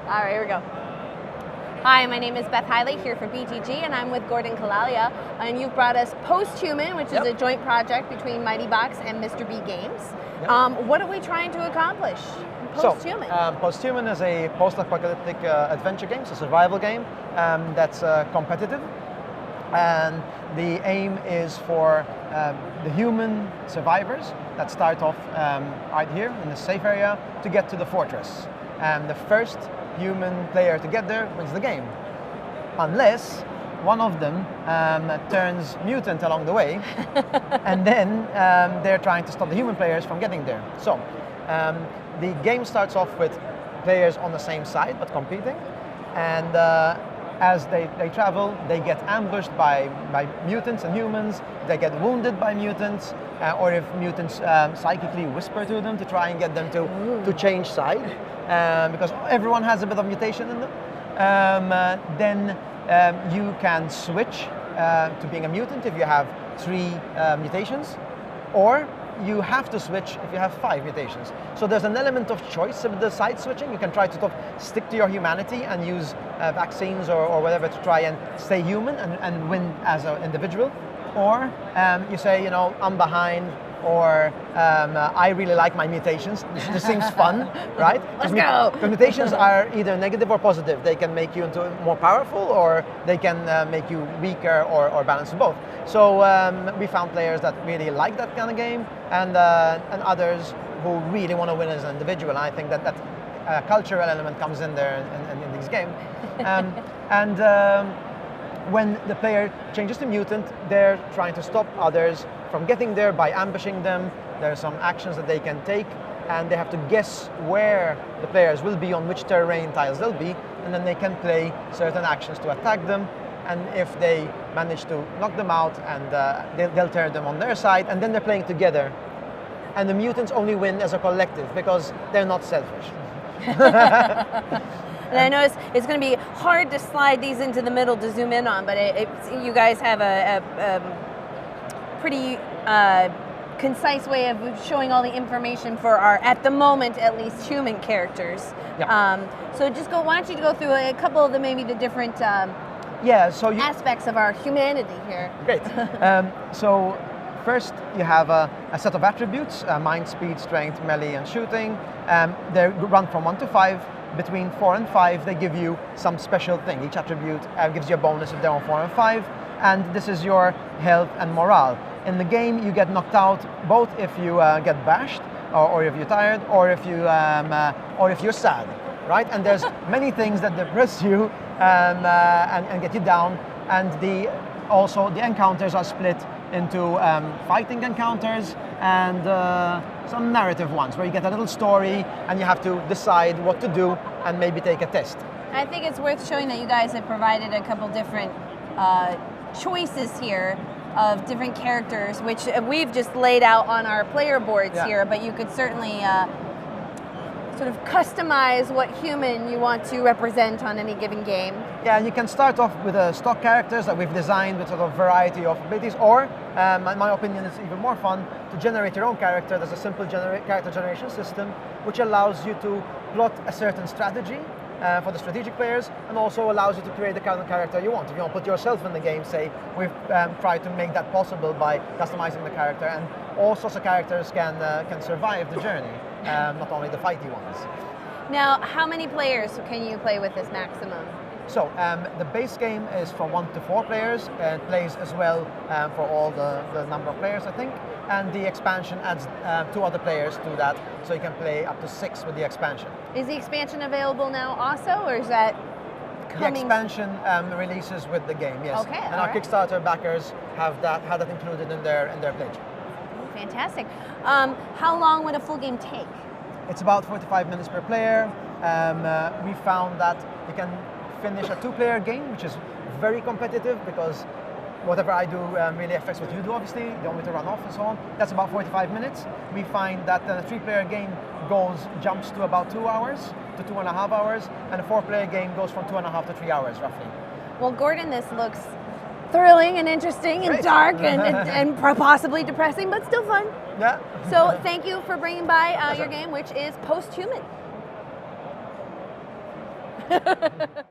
All right, here we go. Hi, my name is Beth Hiley here for BTG, and I'm with Gordon Kalalia, and you've brought us Posthuman, which is a joint project between Mighty Box and Mr. B Games. What are we trying to accomplish in Posthuman? Posthuman is a post-apocalyptic adventure game, it's a survival game that's competitive, and the aim is for the human survivors that start off right here in the safe area to get to the fortress. And the first human player to get there wins the game, unless one of them turns mutant along the way, and then they're trying to stop the human players from getting there. So the game starts off with players on the same side but competing, and as they travel, they get ambushed by mutants and humans, they get wounded by mutants, or if mutants psychically whisper to them to try and get them to change side. Because everyone has a bit of mutation in them, then you can switch to being a mutant if you have 3 mutations, or you have to switch if you have 5 mutations. So there's an element of choice with the side switching. You can try to stick to your humanity and use vaccines or whatever to try and stay human and win as an individual, or you say, you know, I'm behind, or I really like my mutations. This seems fun, right? Let's go! The mutations are either negative or positive. They can make you into more powerful, or they can make you weaker, or balance both. So we found players that really like that kind of game, and others who really want to win as an individual. And I think that cultural element comes in there in this game. When the player changes to mutant, they're trying to stop others from getting there by ambushing them. There are some actions that they can take, and they have to guess where the players will be, on which terrain tiles they'll be, and then they can play certain actions to attack them. And if they manage to knock them out, and they'll turn them on their side, and then they're playing together. And the mutants only win as a collective because they're not selfish. And I know it's going to be hard to slide these into the middle to zoom in on, but you guys have a pretty concise way of showing all the information for our, at the moment at least, human characters. So just why don't you go through a couple of maybe the different aspects of our humanity here. Great. So first you have a set of attributes, mind, speed, strength, melee, and shooting. They run from 1 to 5. Between 4 and 5, they give you some special thing. Each attribute gives you a bonus if they're on 4 and 5, and this is your health and morale. In the game, you get knocked out both if you get bashed, or if you're tired, or if you're sad, right? And there's many things that depress you and get you down. And also the encounters are split into fighting encounters and some narrative ones, where you get a little story and you have to decide what to do and maybe take a test. I think it's worth showing that you guys have provided a couple different choices here of different characters, which we've just laid out on our player boards here, but you could certainly sort of customize what human you want to represent on any given game. Yeah, and you can start off with stock characters that we've designed with sort of variety of abilities, or, in my opinion, it's even more fun to generate your own character. There's a simple character generation system which allows you to plot a certain strategy for the strategic players, and also allows you to create the kind of character you want. If you want to put yourself in the game, say, we've tried to make that possible by customizing the character, and all sorts of characters can survive the journey, not only the fighty ones. Now, how many players can you play with this maximum? So the base game is for 1 to 4 players, and plays as well for all the number of players, I think. And the expansion adds 2 other players to that, so you can play up to 6 with the expansion. Is the expansion available now also, or is that coming? The expansion releases with the game, yes. Okay, and our Kickstarter backers had that included in their pledge. Fantastic. How long would a full game take? It's about 45 minutes per player. We found that you can finish a 2-player game, which is very competitive, because whatever I do really affects what you do, obviously. You don't need to run off and so on. That's about 45 minutes. We find that a 3-player game jumps to about 2 hours to 2.5 hours, and a 4-player game goes from 2.5 to 3 hours, roughly. Well, Gordon, this looks thrilling and interesting and dark and possibly depressing, but still fun. Yeah. So thank you for bringing by your game, which is Posthuman.